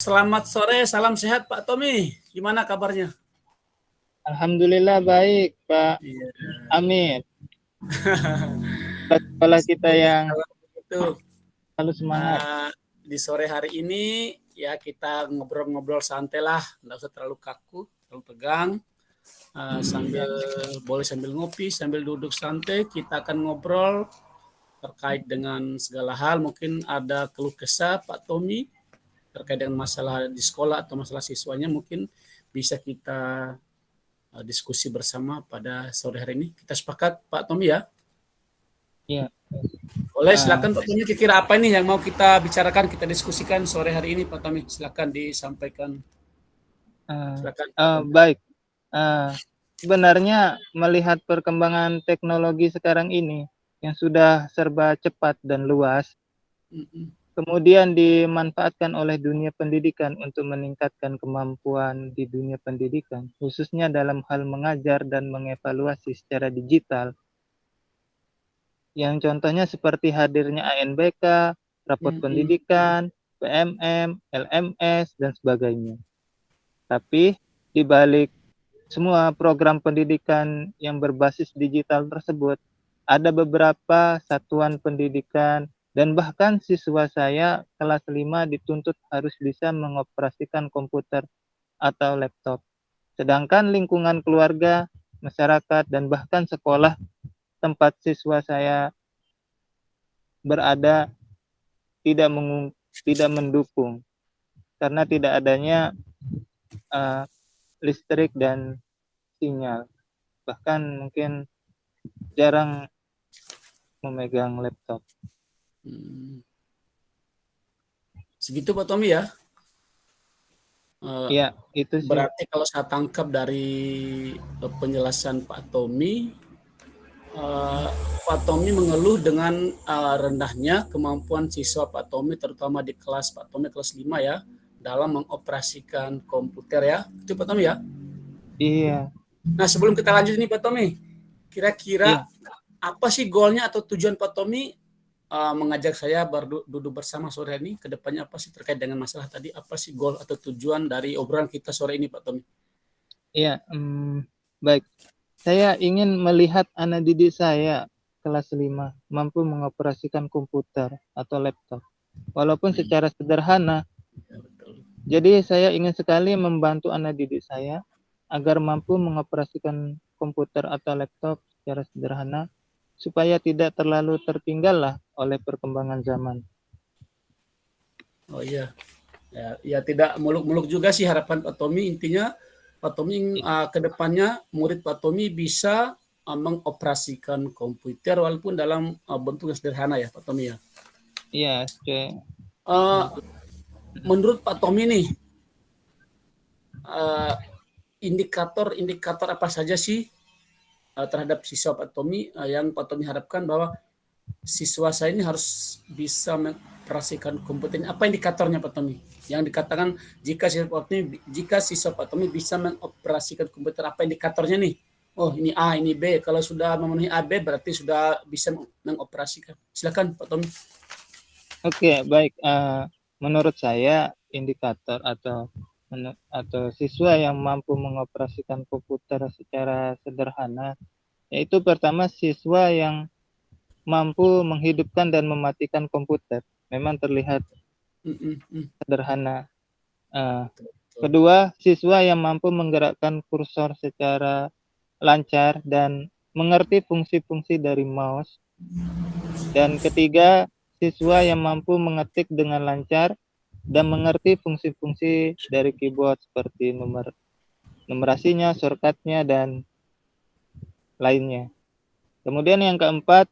Selamat sore, salam sehat Pak Tommy. Gimana kabarnya? Alhamdulillah baik, Pak Iya. Amin. Sekolah kita Syukurlah yang kalau begitu. selalu semangat. Di sore hari ini ya kita ngobrol-ngobrol santai lah, nggak usah terlalu kaku, terlalu tegang. Sambil boleh sambil ngopi, sambil duduk santai, kita akan ngobrol terkait dengan segala hal. Mungkin ada keluh kesah Pak Tommy terkait dengan masalah di sekolah atau masalah siswanya, mungkin bisa kita diskusi bersama pada sore hari ini. Kita sepakat Pak Tommy ya? Iya. Boleh, silakan Pak Tommy, kira-kira apa ini yang mau kita bicarakan, kita diskusikan sore hari ini Pak Tommy? Silakan disampaikan. Silakan Pak Tommy. Baik. Sebenarnya melihat perkembangan teknologi sekarang ini yang sudah serba cepat dan luas, kemudian dimanfaatkan oleh dunia pendidikan untuk meningkatkan kemampuan di dunia pendidikan, khususnya dalam hal mengajar dan mengevaluasi secara digital. Yang contohnya seperti hadirnya ANBK, rapot pendidikan, PMM, LMS, dan sebagainya. Tapi di balik semua program pendidikan yang berbasis digital tersebut, ada beberapa satuan pendidikan dan bahkan siswa saya kelas 5 dituntut harus bisa mengoperasikan komputer atau laptop. Sedangkan lingkungan keluarga, masyarakat, dan bahkan sekolah tempat siswa saya berada tidak mendukung karena tidak adanya listrik dan sinyal, bahkan mungkin jarang memegang laptop. Segitu Pak Tommy ya? Ya, itu sih. Berarti kalau saya tangkap dari penjelasan Pak Tommy, Pak Tommy mengeluh dengan rendahnya kemampuan siswa Pak Tommy, terutama di kelas Pak Tommy kelas 5 ya, dalam mengoperasikan komputer ya. Itu Pak Tommy ya? Iya. Nah, sebelum kita lanjut nih Pak Tommy, kira-kira apa sih goalnya atau tujuan Pak Tommy mengajak saya duduk bersama sore ini? Kedepannya apa sih terkait dengan masalah tadi? Apa sih goal atau tujuan dari obrolan kita sore ini Pak Tommy? Iya, baik. Saya ingin melihat anak didik saya kelas 5 mampu mengoperasikan komputer atau laptop, walaupun secara sederhana. Jadi saya ingin sekali membantu anak didik saya agar mampu mengoperasikan komputer atau laptop secara sederhana, supaya tidak terlalu tertinggal lah oleh perkembangan zaman. Oh iya, ya tidak muluk-muluk juga sih harapan Pak Tommy. Intinya Pak Tommy kedepannya murid Pak Tommy bisa mengoperasikan komputer walaupun dalam bentuk yang sederhana ya Pak Tommy ya. Iya, Menurut Pak Tommy nih, indikator-indikator apa saja sih terhadap siswa Pak Tommy yang Pak Tommy harapkan bahwa siswa saya ini harus bisa mengoperasikan komputer. Apa indikatornya Pak Tommy? Yang dikatakan jika siswa Pak Tommy bisa mengoperasikan komputer, apa indikatornya nih? Oh, ini A, ini B. Kalau sudah memenuhi A, B berarti sudah bisa mengoperasikan. Silakan Pak Tommy. Oke, baik. Menurut saya indikator atau siswa yang mampu mengoperasikan komputer secara sederhana, yaitu pertama siswa yang mampu menghidupkan dan mematikan komputer. Memang terlihat sederhana. Kedua, siswa yang mampu menggerakkan kursor secara lancar dan mengerti fungsi-fungsi dari mouse. Dan ketiga, siswa yang mampu mengetik dengan lancar dan mengerti fungsi-fungsi dari keyboard seperti numerasinya, shortcutnya, dan lainnya. Kemudian yang keempat,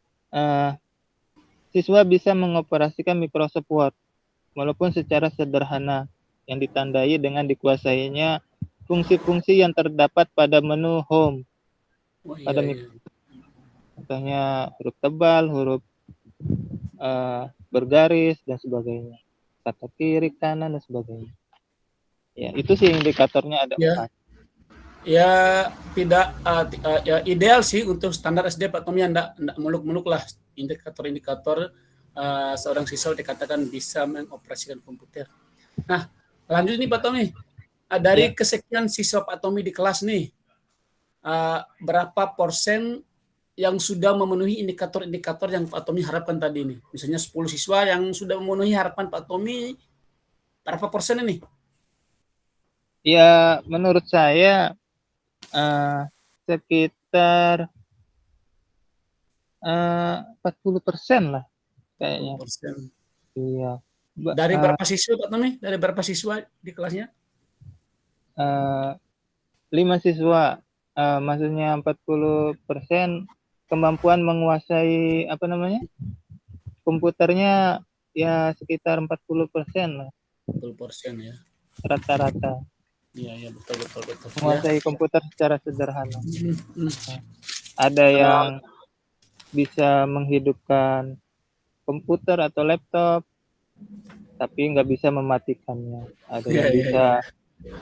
siswa bisa mengoperasikan Microsoft Word walaupun secara sederhana yang ditandai dengan dikuasainya fungsi-fungsi yang terdapat pada menu home. Pada contohnya huruf tebal, huruf bergaris, dan sebagainya. Kata kiri, kanan, dan sebagainya. Ya, itu sih indikatornya ada 4. Ya, tidak ya, ideal sih untuk standar SD Pak Tommy, enggak muluk-muluk lah indikator-indikator seorang siswa dikatakan bisa mengoperasikan komputer. Nah, Lanjut nih Pak Tommy. Dari kesekian siswa Pak Tommy di kelas nih, berapa persen yang sudah memenuhi indikator-indikator yang Pak Tommy harapkan tadi ini? Misalnya 10 siswa yang sudah memenuhi harapan Pak Tommy, berapa persen ini? Ya, menurut saya sekitar 40% lah kayaknya. 40%. Iya. Dari berapa siswa Pak Tommy? Dari berapa siswa di kelasnya? 5 siswa. Maksudnya 40% kemampuan menguasai komputernya ya sekitar 40% lah 40% ya. rata-rata. Iya betul. Menguasai komputer secara sederhana. Hmm. Ada yang bisa menghidupkan komputer atau laptop, tapi nggak bisa mematikannya. Ada yang bisa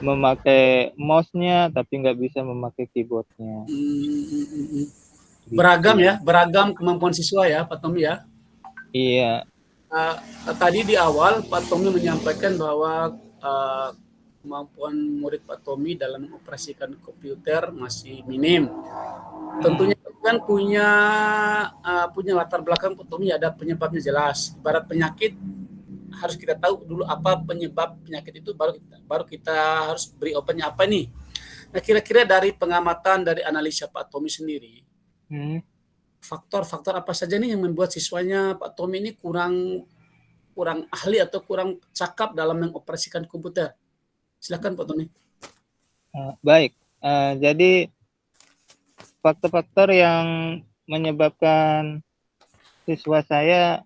memakai mouse-nya, tapi nggak bisa memakai keyboard-nya. Beragam ya, beragam kemampuan siswa ya, Pak Tommy ya. Iya. Tadi di awal Pak Tommy menyampaikan bahwa kemampuan murid Pak Tommy dalam mengoperasikan komputer masih minim. Tentunya kan punya latar belakang Pak Tommy, ada penyebabnya jelas. Ibarat penyakit harus kita tahu dulu apa penyebab penyakit itu, baru kita harus beri obatnya apa nih. Nah, kira-kira dari pengamatan, dari analisa Pak Tommy sendiri, faktor-faktor apa saja nih yang membuat siswanya Pak Tommy ini kurang ahli atau kurang cakap dalam mengoperasikan komputer? Silakan Pak Tommy. Baik, jadi faktor-faktor yang menyebabkan siswa saya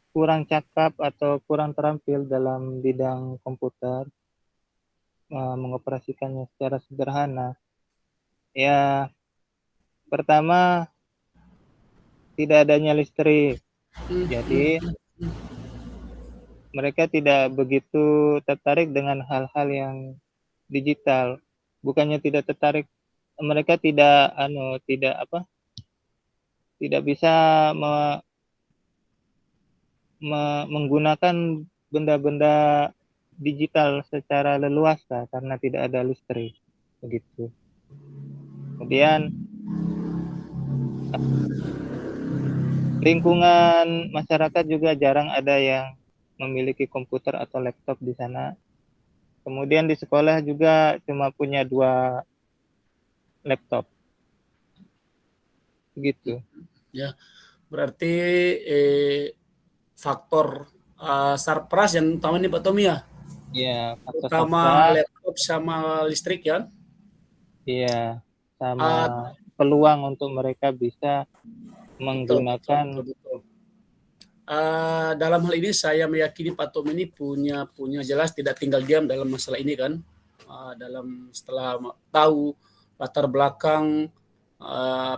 kurang cakap atau kurang terampil dalam bidang komputer, mengoperasikannya secara sederhana. Ya, pertama, tidak adanya listrik. Jadi, mereka tidak begitu tertarik dengan hal-hal yang digital. Bukannya tidak tertarik, mereka tidak bisa menggunakan benda-benda digital secara leluasa karena tidak ada listrik, begitu. Kemudian lingkungan masyarakat juga jarang ada yang memiliki komputer atau laptop di sana. Kemudian di sekolah juga cuma punya 2 laptop, begitu. Ya, berarti faktor sarpras yang utama nih Pak Tommy ya? Iya, faktor Utama sarpras. laptop sama listrik ya? Iya, sama peluang untuk mereka bisa menggunakan. Betul. Dalam hal ini saya meyakini Pak Tommy ini punya jelas tidak tinggal diam dalam masalah ini kan. Setelah tahu latar belakang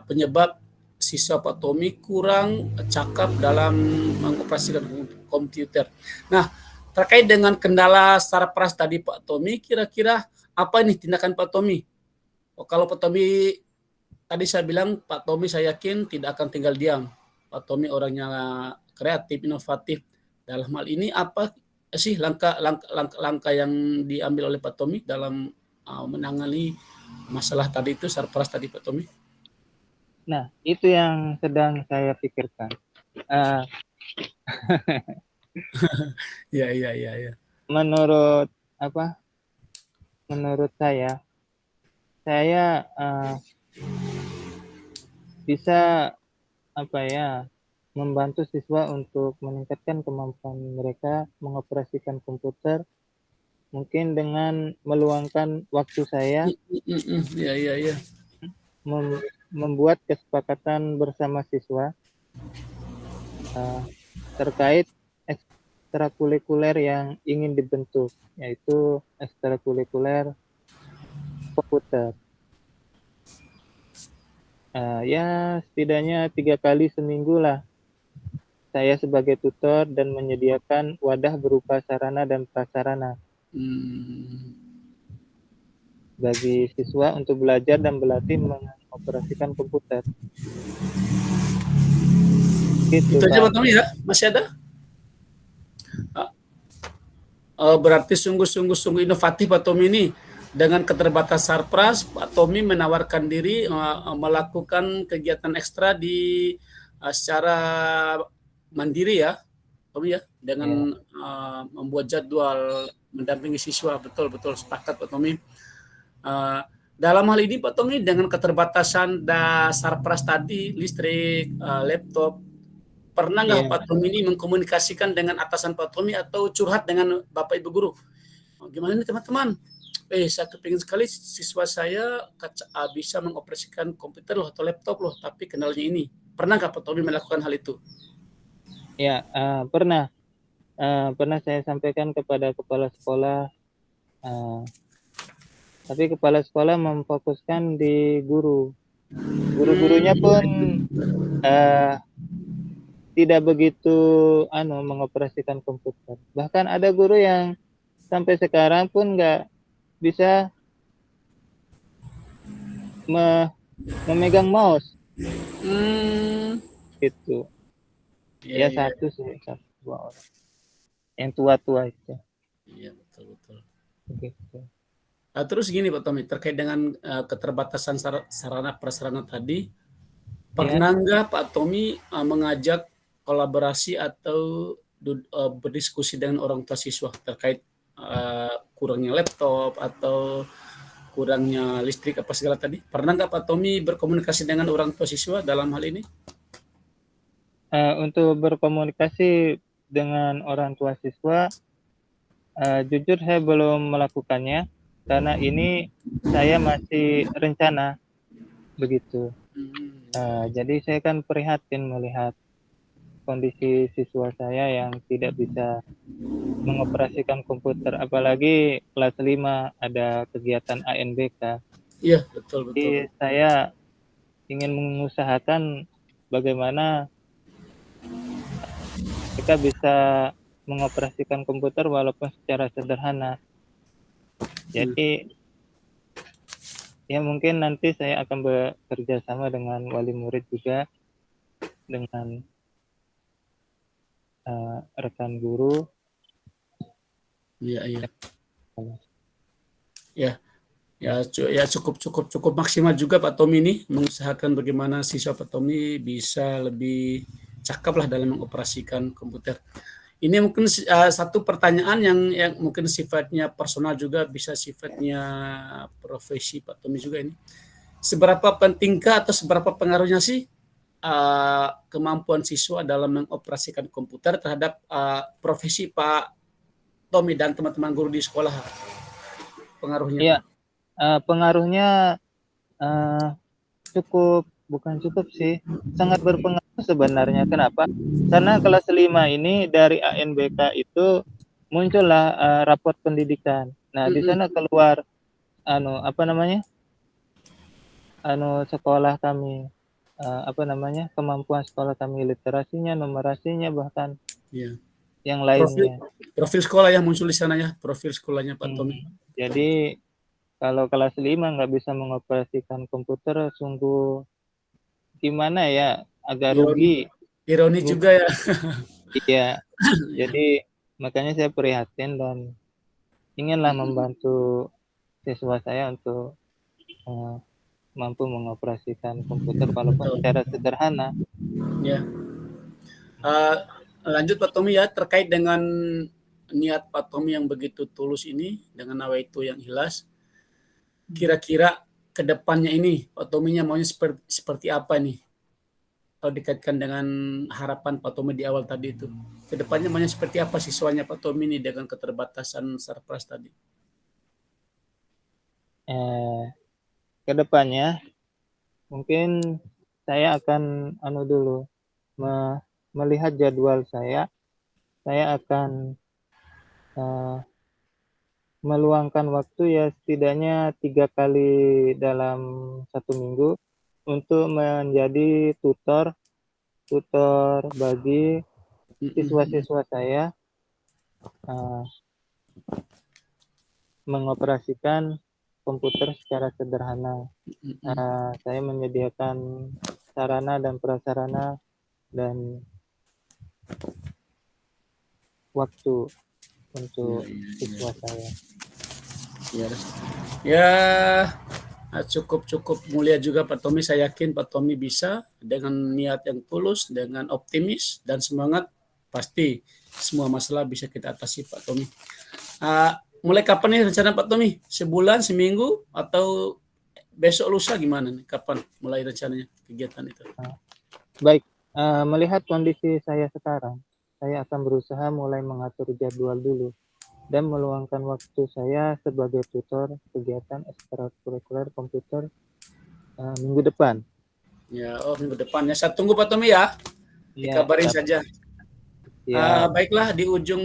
penyebab siswa Pak Tommy kurang cakap dalam mengoperasikan komputer. Nah, terkait dengan kendala sarpras tadi Pak Tommy, kira-kira apa nih tindakan Pak Tommy? Kalau Pak Tommy tadi saya bilang, Pak Tommy saya yakin tidak akan tinggal diam. Pak Tommy orangnya kreatif, inovatif. Dalam hal ini apa sih langkah yang diambil oleh Pak Tommy dalam menangani masalah tadi itu, sarpras tadi Pak Tommy? Nah, itu yang sedang saya pikirkan. Ya. Menurut saya bisa membantu siswa untuk meningkatkan kemampuan mereka mengoperasikan komputer, mungkin dengan meluangkan waktu saya. Ya. Membuat kesepakatan bersama siswa terkait ekstrakurikuler yang ingin dibentuk, yaitu ekstrakurikuler komputer. Ya setidaknya 3 kali seminggu lah saya sebagai tutor dan menyediakan wadah berupa sarana dan prasarana bagi siswa untuk belajar dan berlatih mengoperasikan komputer. Gitu, itu aja Pak Tommy ya? Masih ada? berarti sungguh inovatif Pak Tommy ini. Dengan keterbatasan Sarpras, Pak Tommy menawarkan diri melakukan kegiatan ekstra di secara mandiri ya, Tommy ya, dengan membuat jadwal mendampingi siswa. Betul sepakat Pak Tommy. Dalam hal ini Pak Tommy, dengan keterbatasan Sarpras tadi, listrik, laptop, pernah nggak Pak Tommy ini mengkomunikasikan dengan atasan Pak Tommy atau curhat dengan Bapak Ibu guru? Gimana nih teman-teman? Saya kepingin sekali siswa saya bisa mengoperasikan komputer loh atau laptop loh, tapi kendalanya ini. Pernah nggak Pak Tommy melakukan hal itu? Ya, pernah. Pernah saya sampaikan kepada kepala sekolah, tapi kepala sekolah memfokuskan di guru. Guru-gurunya pun tidak begitu mengoperasikan komputer. Bahkan ada guru yang sampai sekarang pun nggak bisa memegang mouse. Itu. Ya, satu dua orang. Yang tua-tua itu. Iya, betul. Begitu. Terus gini Pak Tommy, terkait dengan keterbatasan sarana prasarana tadi, pernah nggak Pak Tommy mengajak kolaborasi atau berdiskusi dengan orang tua siswa terkait kurangnya laptop atau kurangnya listrik apa segala tadi? Pernah nggak Pak Tommy berkomunikasi dengan orang tua siswa dalam hal ini? Untuk berkomunikasi dengan orang tua siswa, jujur saya belum melakukannya karena ini saya masih rencana begitu. Jadi saya kan prihatin melihat kondisi siswa saya yang tidak bisa mengoperasikan komputer, apalagi kelas 5 ada kegiatan ANBK. Iya, betul. Jadi saya ingin mengusahakan bagaimana mereka bisa mengoperasikan komputer walaupun secara sederhana. Jadi ya mungkin nanti saya akan bekerja sama dengan wali murid juga, dengan rekan guru. Iya. Ya cukup maksimal juga Pak Tommy ini mengusahakan bagaimana siswa Pak Tommy bisa lebih cakap lah dalam mengoperasikan komputer. Ini mungkin satu pertanyaan yang mungkin sifatnya personal juga, bisa sifatnya profesi Pak Tommy juga ini. Seberapa pentingkah atau seberapa pengaruhnya sih kemampuan siswa dalam mengoperasikan komputer terhadap profesi Pak Tommy dan teman-teman guru di sekolah? Pengaruhnya? Iya, pengaruhnya bukan cukup sih, sangat berpengaruh sebenarnya. Kenapa? Karena kelas 5 ini dari ANBK itu muncullah raport pendidikan. Nah, di sana keluar sekolah kami, kemampuan sekolah kami, literasinya, numerasinya, bahkan yang lainnya. Profil sekolah yang muncul di sana ya, profil sekolahnya Pak Tommy. Jadi kalau kelas 5 nggak bisa mengoperasikan komputer, sungguh gimana ya, agak rugi. Ironi juga ya. Iya, jadi makanya saya prihatin dan inginlah membantu siswa saya untuk mampu mengoperasikan komputer walaupun secara sederhana. Ya. Lanjut Pak Tommy ya, terkait dengan niat Pak Tommy yang begitu tulus ini dengan nawaitu yang ikhlas. Kira-kira kedepannya ini Pak Tommy-nya maunya seperti apa nih? Kalau dikaitkan dengan harapan Pak Tommy di awal tadi itu, kedepannya maunya seperti apa siswanya Pak Tommy ini dengan keterbatasan Sarpras tadi? Kedepannya mungkin saya akan dulu melihat jadwal saya akan meluangkan waktu ya setidaknya 3 kali dalam 1 minggu untuk menjadi tutor bagi siswa-siswa saya mengoperasikan komputer secara sederhana. Saya menyediakan sarana dan prasarana dan waktu. untuk Iya, siswa saya. iya. Ya, cukup mulia juga Pak Tommy. Saya yakin Pak Tommy bisa dengan niat yang tulus, dengan optimis dan semangat, pasti semua masalah bisa kita atasi Pak Tommy. Mulai kapan nih rencana Pak Tommy? Sebulan, seminggu, atau besok lusa gimana nih? Kapan mulai rencananya kegiatan itu? Baik, melihat kondisi saya sekarang, saya akan berusaha mulai mengatur jadwal dulu dan meluangkan waktu saya sebagai tutor kegiatan ekstrakurikuler komputer minggu depan. Ya, minggu depan ya. Saya tunggu Pak Tommy ya. Ya, Dikabarin saja. siap. Baiklah, di ujung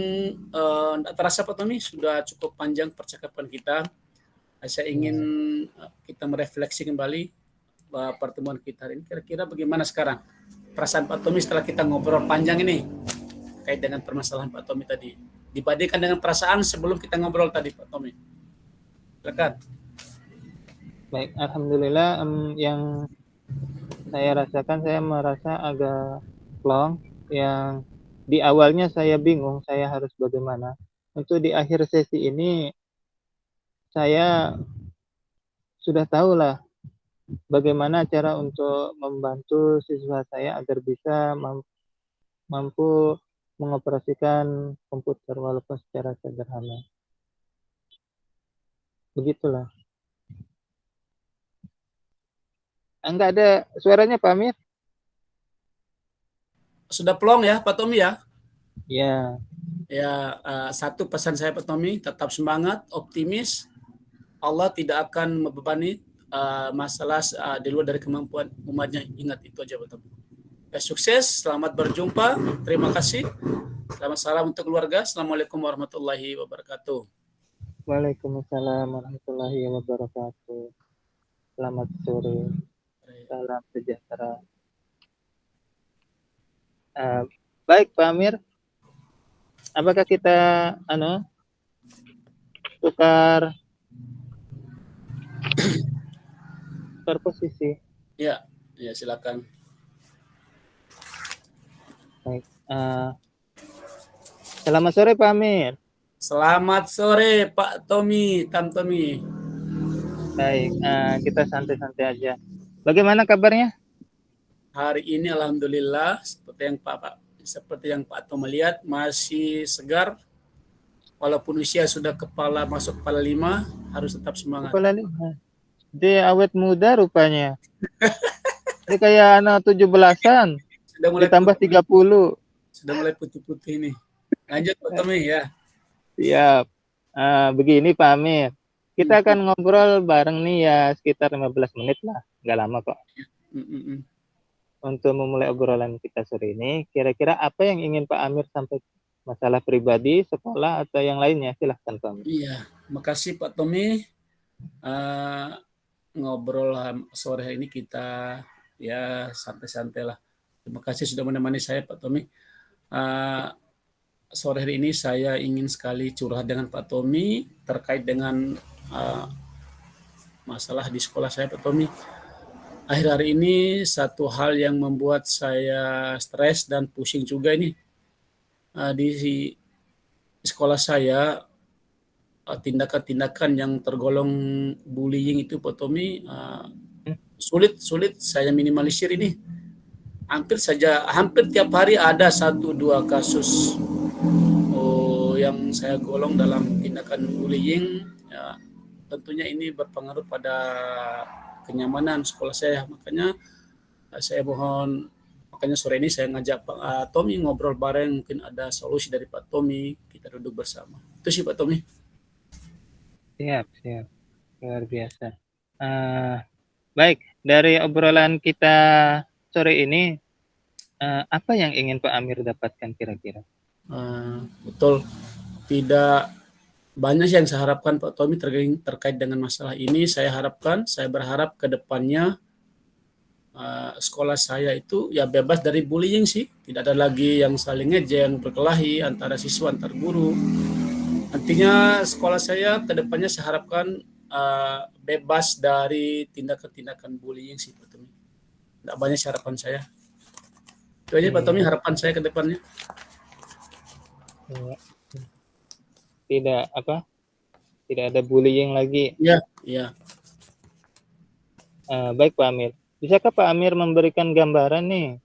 terasa Pak Tommy sudah cukup panjang percakapan kita. Saya ingin kita merefleksi kembali pertemuan kita hari ini. Kira-kira bagaimana sekarang perasaan Pak Tommy setelah kita ngobrol panjang ini terkait dengan permasalahan Pak Tommy tadi, dibandingkan dengan perasaan sebelum kita ngobrol tadi Pak Tommy? Silakan. Baik, alhamdulillah yang saya rasakan, saya merasa agak plong. Yang di awalnya saya bingung saya harus bagaimana. Untuk di akhir sesi ini saya sudah tahu lah bagaimana cara untuk membantu siswa saya agar bisa mampu mengoperasikan komputer walaupun secara sederhana. Begitulah. Enggak ada suaranya Pak Amir? Sudah plong ya Pak Tommy ya? Ya. Ya, satu pesan saya Pak Tommy, tetap semangat, optimis. Allah tidak akan membebani masalah di luar dari kemampuan umatnya. Ingat itu aja Pak Tommy. Ya, sukses, selamat berjumpa. Terima kasih. Selamat salam untuk keluarga. Assalamualaikum warahmatullahi wabarakatuh. Waalaikumsalam warahmatullahi wabarakatuh. Selamat sore. Salam sejahtera. Baik Pak Amir, apakah kita tukar posisi? Ya, silakan. Baik. Selamat sore Pak Amir. Selamat sore Pak Tommy, Tam Tommy. Baik, kita santai-santai aja. Bagaimana kabarnya? Hari ini alhamdulillah seperti yang Pak Tom melihat, masih segar. Walaupun usia sudah masuk kepala 5, harus tetap semangat. Kepala 5. Dia awet muda rupanya. Dia kayak anak 17-an. Sudah mulai ditambah 30. Sudah mulai putih-putih ini. Lanjut Pak Tommy ya. Siap. Begini Pak Amir. Kita akan ngobrol bareng nih ya sekitar 15 menit lah. Nggak lama kok. Untuk memulai obrolan kita sore ini, kira-kira apa yang ingin Pak Amir sampaikan? Masalah pribadi, sekolah, atau yang lainnya? Silahkan Pak Amir. Iya, makasih Pak Tommy. Ngobrol sore hari ini kita ya santai-santai lah. Terima kasih sudah menemani saya Pak Tommy. Sore hari ini saya ingin sekali curhat dengan Pak Tommy terkait dengan masalah di sekolah saya Pak Tommy. Akhir-akhir ini satu hal yang membuat saya stres dan pusing juga ini. Di sekolah saya tindakan-tindakan yang tergolong bullying itu Pak Tommy sulit saya minimalisir ini. Hampir tiap hari ada 1-2 kasus yang saya golong dalam tindakan bullying. Ya, tentunya ini berpengaruh pada kenyamanan sekolah saya. Makanya sore ini saya ngajak Pak Tommy ngobrol bareng, mungkin ada solusi dari Pak Tommy, kita duduk bersama. Itu sih Pak Tommy. Siap. Luar biasa. Baik, dari obrolan kita sore ini, apa yang ingin Pak Amir dapatkan kira-kira? Betul. Tidak banyak yang saya harapkan Pak Tommy terkait dengan masalah ini. Saya berharap ke depannya sekolah saya itu ya bebas dari bullying sih. Tidak ada lagi yang saling ngejeng, berkelahi antara siswa, antar guru. Nantinya sekolah saya ke depannya saya harapkan bebas dari tindakan-tindakan bullying sih Pak Tommy. Tidak banyak harapan saya. Itu aja Pak Tommy harapan saya ke depannya. tidak ada bullying lagi. Ya, ya. Baik Pak Amir. Bisakah Pak Amir memberikan gambaran nih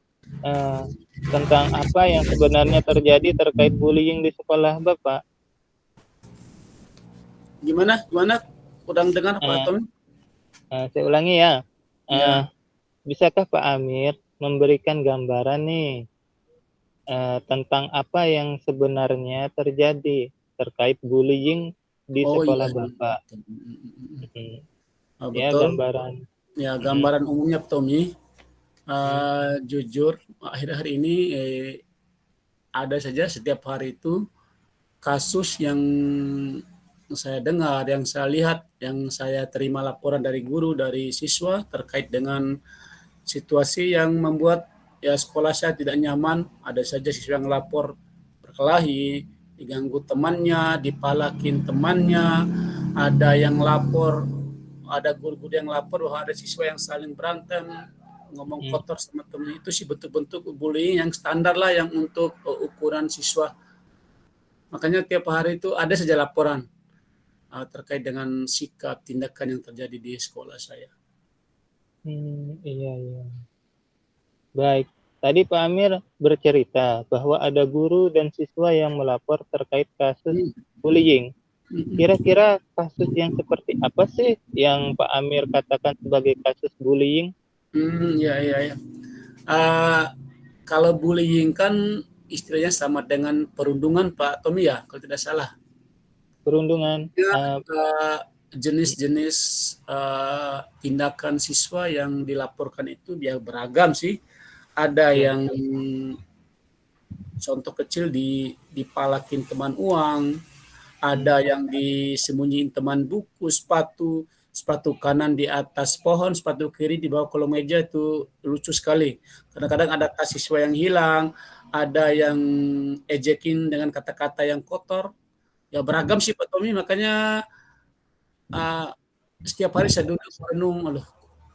tentang apa yang sebenarnya terjadi terkait bullying di sekolah Bapak? Gimana? Kurang dengar Pak Uh, Tommy? saya ulangi ya. Ya. Bisakah Pak Amir memberikan gambaran nih tentang apa yang sebenarnya terjadi terkait bullying di Oh iya. sekolah Bapak? Ya, Betul. gambaran. Ya, gambaran umumnya Tommy. Jujur, akhir-akhir ini ada saja setiap hari itu kasus yang saya dengar, yang saya lihat, yang saya terima laporan dari guru, dari siswa terkait dengan situasi yang membuat ya sekolah saya tidak nyaman. Ada saja siswa yang lapor berkelahi, diganggu temannya, dipalakin temannya, ada yang lapor, ada guru-guru yang lapor bahwa ada siswa yang saling berantem, ngomong kotor sama temennya. Itu sih bentuk-bentuk bullying yang standar lah yang untuk ukuran siswa. Makanya tiap hari itu ada saja laporan terkait dengan sikap tindakan yang terjadi di sekolah saya. Iya. Baik, tadi Pak Amir bercerita bahwa ada guru dan siswa yang melapor terkait kasus bullying. Kira-kira kasus yang seperti apa sih yang Pak Amir katakan sebagai kasus bullying? Ya. Kalau bullying kan istilahnya sama dengan perundungan Pak Tommy ya, kalau tidak salah. Perundungan. Jenis-jenis tindakan siswa yang dilaporkan itu dia beragam sih. Ada yang contoh kecil dipalakin teman uang, ada yang disembunyiin teman buku, sepatu kanan di atas pohon, sepatu kiri di bawah kolong meja. Itu lucu sekali. Kadang-kadang ada tas siswa yang hilang, ada yang ejekin dengan kata-kata yang kotor. Ya beragam sih Pak Tommy, makanya setiap hari saya duduk merenung, aduh,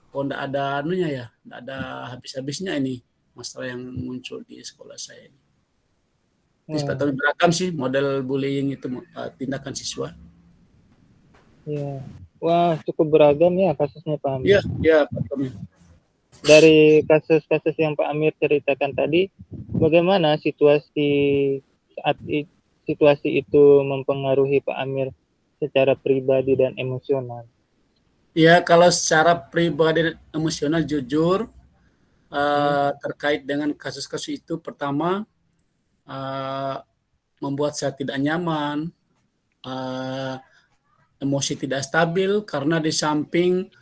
kok enggak ada anunya ya, enggak ada habis-habisnya ini masalah yang muncul di sekolah saya ini. Tapi beragam sih model bullying itu, tindakan siswa. Ya. Wah, cukup beragam ya kasusnya Pak Amir. Iya, Pak Tommy. Dari kasus-kasus yang Pak Amir ceritakan tadi, bagaimana situasi itu mempengaruhi Pak Amir secara pribadi dan emosional? Ya, kalau secara pribadi dan emosional jujur terkait dengan kasus-kasus itu, pertama membuat saya tidak nyaman, emosi tidak stabil karena di samping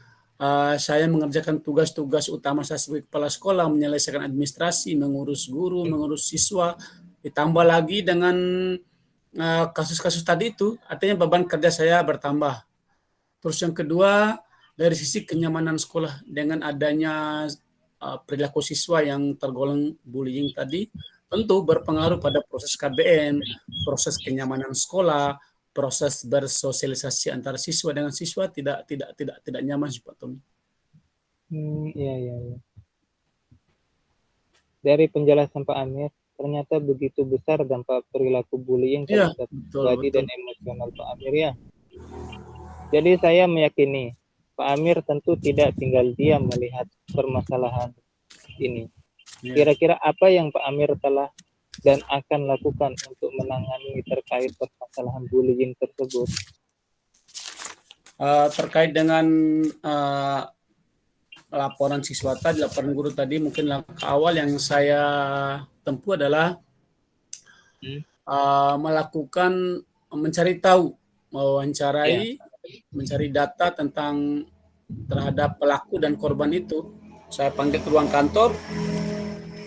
saya mengerjakan tugas-tugas utama saya sebagai kepala sekolah, menyelesaikan administrasi, mengurus guru, mengurus siswa, ditambah lagi dengan kasus-kasus tadi itu, artinya beban kerja saya bertambah. Terus yang kedua, dari sisi kenyamanan sekolah dengan adanya perilaku siswa yang tergolong bullying tadi, tentu berpengaruh pada proses KBM, proses kenyamanan sekolah, proses bersosialisasi antara siswa dengan siswa tidak nyaman sih Pak Tommy. Iya. Dari penjelasan Pak Amir, ternyata begitu besar dampak perilaku bullying terhadap pribadi dan emosional Pak Amir ya. Jadi saya meyakini Pak Amir tentu tidak tinggal diam melihat permasalahan ini. Kira-kira apa yang Pak Amir telah dan akan lakukan untuk menangani terkait permasalahan bullying tersebut? Terkait dengan laporan siswa tadi, laporan guru tadi, mungkin langkah awal yang saya tempuh adalah melakukan mencari tahu, mewawancarai, mencari data tentang terhadap pelaku dan korban itu. Saya panggil ke ruang kantor,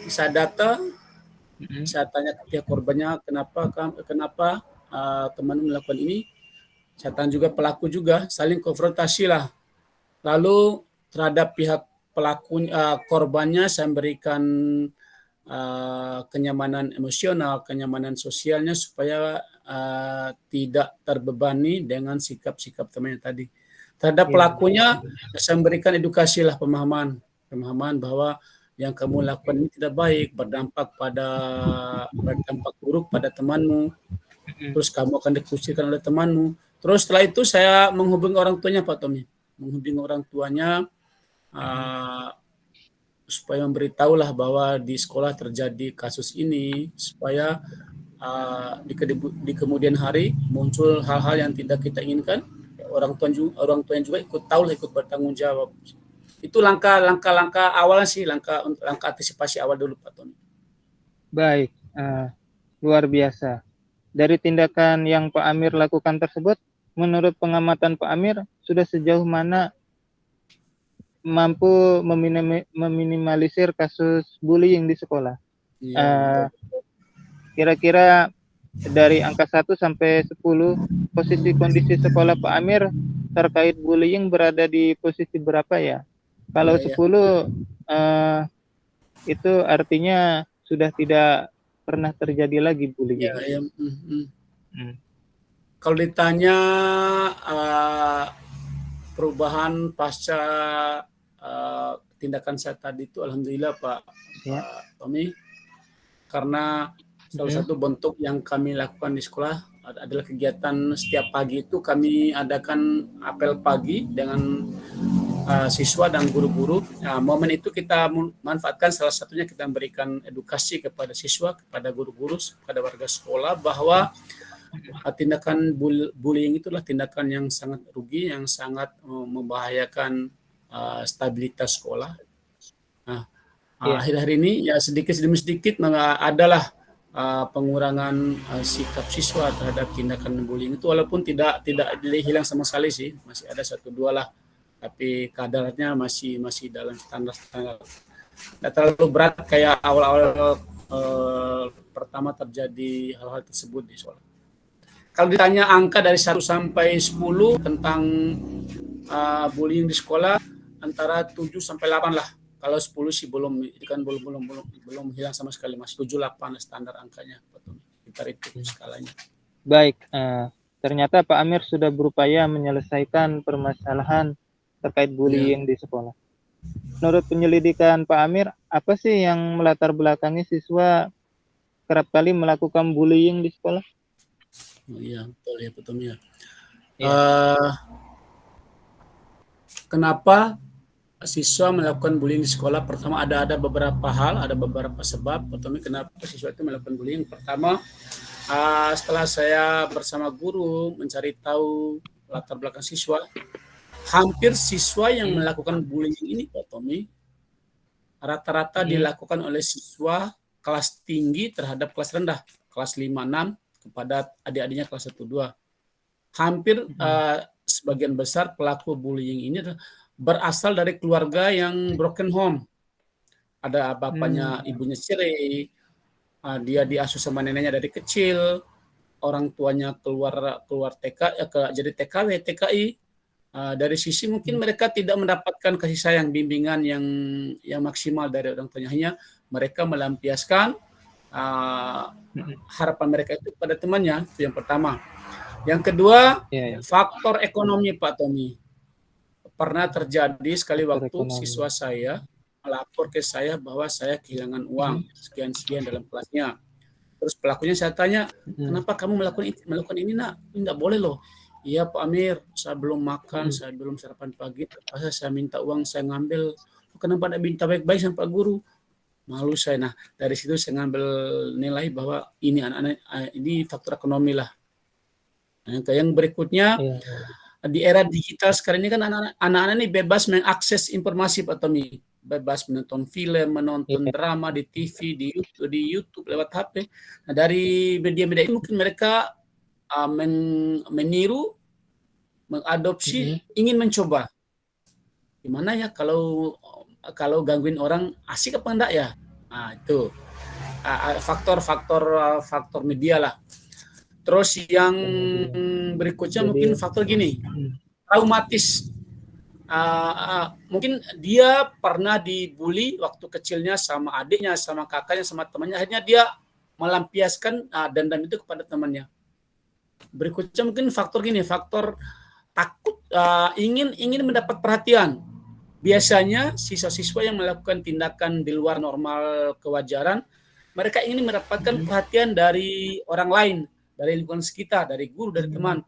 saya data, saya tanya ke pihak korbannya kenapa teman melakukan ini. Saya tanya juga pelaku juga, saling konfrontasi lah. Lalu terhadap pihak pelaku korbannya saya berikan kenyamanan emosional, kenyamanan sosialnya supaya tidak terbebani dengan sikap-sikap temannya tadi. Terhadap pelakunya saya memberikan edukasi lah, pemahaman bahwa yang kamu lakukan ini tidak baik, berdampak buruk pada temanmu. terus kamu akan dikucilkan oleh temanmu. Terus setelah itu saya menghubungi orang tuanya Pak Tommy, menghubungi orang tuanya supaya memberitahulah bahwa di sekolah terjadi kasus ini, supaya di kemudian hari muncul hal-hal yang tidak kita inginkan, orang tua juga ikut tahu, ikut bertanggung jawab. Itu langkah awal sih, langkah antisipasi awal dulu Pak Tony. Baik, luar biasa. Dari tindakan yang Pak Amir lakukan tersebut, menurut pengamatan Pak Amir, sudah sejauh mana mampu meminimalisir kasus bullying di sekolah? Ya, kira-kira dari angka 1 sampai 10, posisi kondisi sekolah Pak Amir terkait bullying berada di posisi berapa ya? Kalau 10, itu artinya sudah tidak pernah terjadi lagi bullying. Kalau ditanya perubahan pasca tindakan saya tadi itu, alhamdulillah Pak Tommy, karena salah satu bentuk yang kami lakukan di sekolah adalah kegiatan setiap pagi itu kami adakan apel pagi dengan siswa dan guru-guru. Nah, momen itu kita manfaatkan, salah satunya kita memberikan edukasi kepada siswa, kepada guru-guru, kepada warga sekolah bahwa tindakan bullying itu adalah tindakan yang sangat rugi, yang sangat membahayakan stabilitas sekolah. Nah, akhir-akhir ini ya sedikit demi sedikit adalah pengurangan sikap siswa terhadap tindakan bullying itu, walaupun tidak hilang sama sekali sih, masih ada 1-2 lah, tapi kadarnya masih dalam standar. Tidak terlalu berat kayak awal-awal pertama terjadi hal-hal tersebut di sekolah. Kalau ditanya angka dari 1 sampai 10 tentang bullying di sekolah, antara 7 sampai 8 lah. Kalau 10 sih belum hilang sama sekali, masih 7-8 standar angkanya. Kita itu skalanya. Baik, ternyata Pak Amir sudah berupaya menyelesaikan permasalahan terkait bullying di sekolah. Menurut penyelidikan Pak Amir, apa sih yang melatar belakangi siswa kerap kali melakukan bullying di sekolah? Iya, betul ya. Kenapa siswa melakukan bullying di sekolah? Pertama, ada beberapa hal, ada beberapa sebab. Pertama, kenapa siswa itu melakukan bullying? Pertama, setelah saya bersama guru mencari tahu latar belakang siswa, hampir siswa yang melakukan bullying ini, Pak Tommy, rata-rata dilakukan oleh siswa kelas tinggi terhadap kelas rendah, kelas 5-6 kepada adik-adiknya kelas 1-2. Hampir sebagian besar pelaku bullying ini berasal dari keluarga yang broken home. Ada bapaknya, ibunya cerai, dia diasuh sama neneknya dari kecil, orang tuanya keluar TK, jadi TKW, TKI. Dari sisi mungkin mereka tidak mendapatkan kasih sayang, bimbingan yang maksimal dari orang tuanya. Hanya mereka melampiaskan harapan mereka itu pada temannya. Itu yang pertama. Yang kedua, faktor ekonomi Pak Tommy. Pernah terjadi sekali waktu siswa saya melapor ke saya bahwa saya kehilangan uang sekian-sekian dalam kelasnya. Terus pelakunya saya tanya, kenapa kamu melakukan ini nak? Ini tidak boleh loh. Iya Pak Amir, saya belum makan, saya belum sarapan pagi, terpaksa saya minta uang, saya ngambil. Kenapa tidak minta baik-baik sama Pak Guru? Malu saya. Nah, dari situ saya ngambil nilai bahwa ini anak-anak ini faktor ekonomi lah. Nah, yang berikutnya, di era digital sekarang ini kan anak-anak ini bebas mengakses informasi Pak Tommy, bebas menonton film, menonton drama di TV, di YouTube lewat HP. Nah, dari media-media ini mungkin mereka meniru, mengadopsi, ingin mencoba. Gimana ya kalau gangguin orang, asik apa enggak ya? Nah, itu faktor media lah. Terus yang berikutnya mungkin faktor gini, traumatis. Mungkin dia pernah dibully waktu kecilnya sama adiknya, sama kakaknya, sama temannya. Akhirnya dia melampiaskan dendam itu kepada temannya. Berikutnya mungkin faktor gini, faktor takut, ingin mendapat perhatian. Biasanya siswa-siswa yang melakukan tindakan di luar normal kewajaran, mereka ingin mendapatkan perhatian dari orang lain. dari lingkungan sekitar, dari guru, dari teman.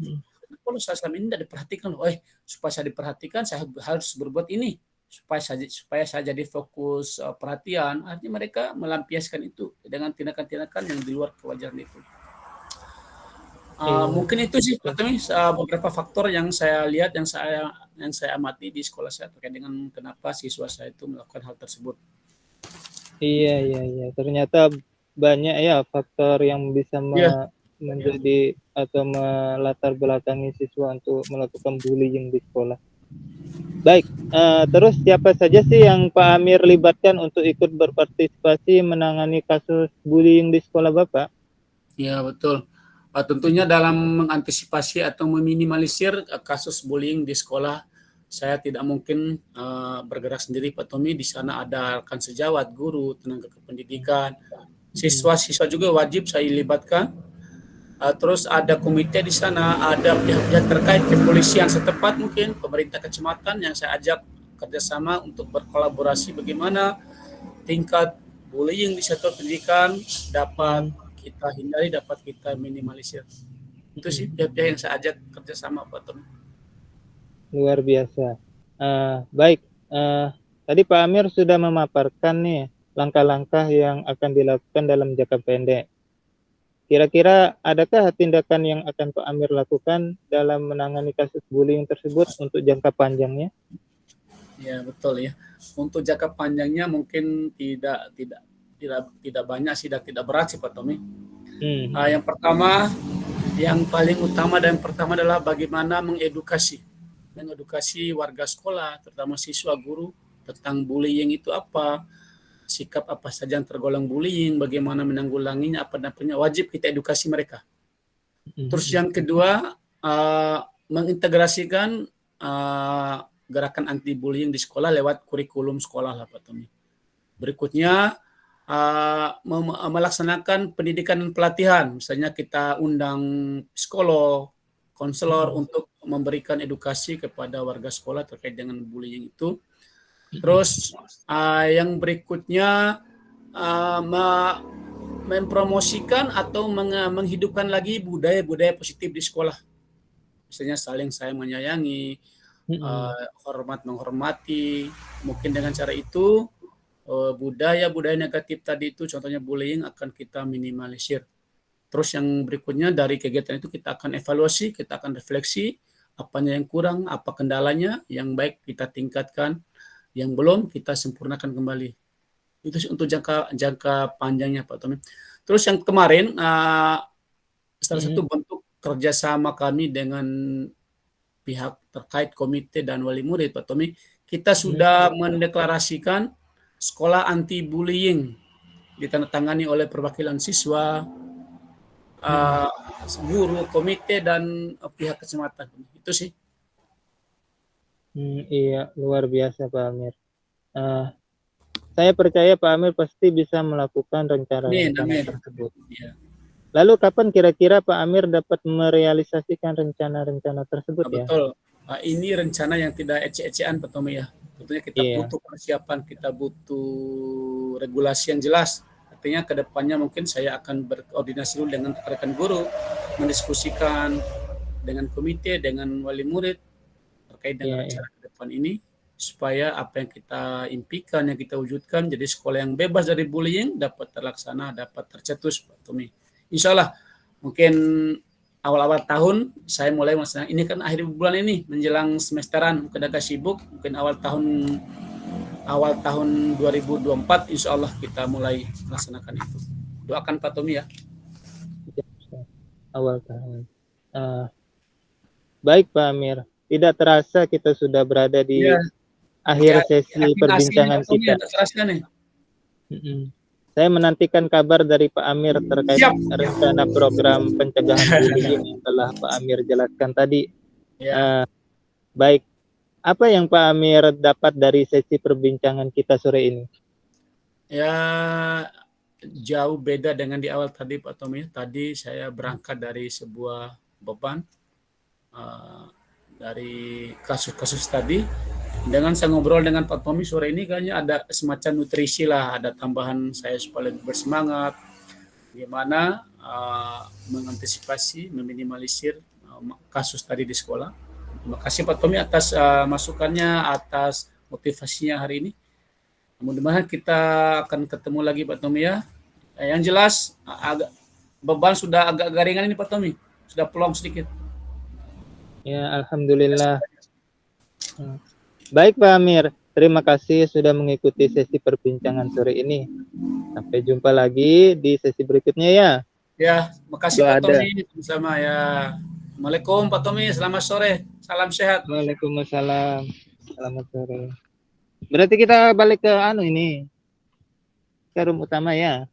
Kalau saya selama ini tidak diperhatikan, supaya saya diperhatikan, saya harus berbuat ini supaya saya jadi fokus perhatian. Artinya mereka melampiaskan itu dengan tindakan-tindakan yang di luar kewajaran itu. Mungkin itu sih beberapa faktor yang saya lihat, yang saya amati di sekolah saya terkait dengan kenapa siswa saya itu melakukan hal tersebut. Iya. Ternyata banyak ya faktor yang bisa menjadi atau melatar belakangi siswa untuk melakukan bullying di sekolah. Baik, terus siapa saja sih yang Pak Amir libatkan untuk ikut berpartisipasi menangani kasus bullying di sekolah Bapak? Ya, betul. Tentunya dalam mengantisipasi atau meminimalisir kasus bullying di sekolah, saya tidak mungkin bergerak sendiri, Pak Tommy. Di sana ada rekan sejawat, guru, tenaga kependidikan, siswa-siswa juga wajib saya libatkan. Terus ada komite di sana, ada pihak-pihak terkait kepolisian setempat, mungkin pemerintah kecamatan yang saya ajak kerjasama untuk berkolaborasi bagaimana tingkat bullying di sektor pendidikan dapat kita hindari, dapat kita minimalisir. Itu sih pihak-pihak yang saya ajak kerjasama, Pak Tom. Luar biasa. Baik, tadi Pak Amir sudah memaparkan nih langkah-langkah yang akan dilakukan dalam jangka pendek. Kira-kira adakah tindakan yang akan Pak Amir lakukan dalam menangani kasus bullying tersebut untuk jangka panjangnya? Ya, betul ya. Untuk jangka panjangnya mungkin tidak banyak sih dan tidak berat sih, Pak Tommy. Yang pertama, yang paling utama dan pertama adalah bagaimana mengedukasi warga sekolah, terutama siswa, guru tentang bullying itu apa, sikap apa saja yang tergolong bullying, bagaimana menanggulanginya, apa namanya, wajib kita edukasi mereka. Terus yang kedua, mengintegrasikan gerakan anti bullying di sekolah lewat kurikulum sekolah lah, Pak Tommy. Berikutnya, melaksanakan pendidikan dan pelatihan, misalnya kita undang psikolog, konselor untuk memberikan edukasi kepada warga sekolah terkait dengan bullying itu. Terus yang berikutnya mempromosikan atau menghidupkan lagi budaya-budaya positif di sekolah, misalnya saling sayang menyayangi, hormat menghormati. Mungkin dengan cara itu budaya-budaya negatif tadi itu, contohnya bullying, akan kita minimalisir. Terus yang berikutnya dari kegiatan itu kita akan evaluasi, kita akan refleksi apanya yang kurang, apa kendalanya, yang baik kita tingkatkan, yang belum kita sempurnakan kembali. Itu untuk jangka panjangnya, Pak Tommy. Terus yang kemarin salah satu bentuk kerjasama kami dengan pihak terkait komite dan wali murid, Pak Tommy, kita sudah mendeklarasikan sekolah anti bullying, ditandatangani oleh perwakilan siswa, guru, komite, dan pihak kecamatan. Itu sih. Iya, luar biasa Pak Amir. Saya percaya Pak Amir pasti bisa melakukan rencana-rencana tersebut. Ya. Lalu kapan kira-kira Pak Amir dapat merealisasikan rencana-rencana tersebut ya? Betul. Ini rencana yang tidak ece-ecean, Pak Tommy ya. Tentunya kita butuh persiapan, kita butuh regulasi yang jelas. Artinya ke depannya mungkin saya akan berkoordinasi dulu dengan rekan guru, mendiskusikan dengan komite, dengan wali murid terkait dengan rencana ke depan ini, supaya apa yang kita impikan, yang kita wujudkan, jadi sekolah yang bebas dari bullying dapat terlaksana, dapat tercetus, Pak Tommy. Insya Allah, mungkin awal-awal tahun saya mulai melaksanakan. Ini kan akhir bulan ini menjelang semesteran, mungkin agak sibuk. Mungkin awal tahun 2024 insya Allah kita mulai melaksanakan itu. Doakan Pak Tommy ya. Awal tahun. Baik Pak Amir, tidak terasa kita sudah berada di akhir sesi perbincangan kita. Saya menantikan kabar dari Pak Amir terkait rencana program pencegahan bullying yang telah Pak Amir jelaskan tadi. Baik, apa yang Pak Amir dapat dari sesi perbincangan kita sore ini? Ya, jauh beda dengan di awal tadi Pak Tommy. Tadi saya berangkat dari sebuah beban, dari kasus-kasus tadi. Dengan saya ngobrol dengan Pak Tommy sore ini, kayaknya ada semacam nutrisi lah, ada tambahan saya supaya lebih bersemangat, bagaimana mengantisipasi, meminimalisir kasus tadi di sekolah. Terima kasih Pak Tommy atas masukannya, atas motivasinya hari ini. Mudah-mudahan kita akan ketemu lagi Pak Tommy ya. Yang jelas beban sudah agak ringan ini Pak Tommy, sudah plong sedikit. Ya, alhamdulillah. Baik Pak Amir, terima kasih sudah mengikuti sesi perbincangan sore ini. Sampai jumpa lagi di sesi berikutnya ya. Ya, makasih Pak Tommy bersama ya. Assalamualaikum Pak Tommy, selamat sore, salam sehat. Waalaikumsalam, selamat sore. Berarti kita balik ke ini, ke room utama ya.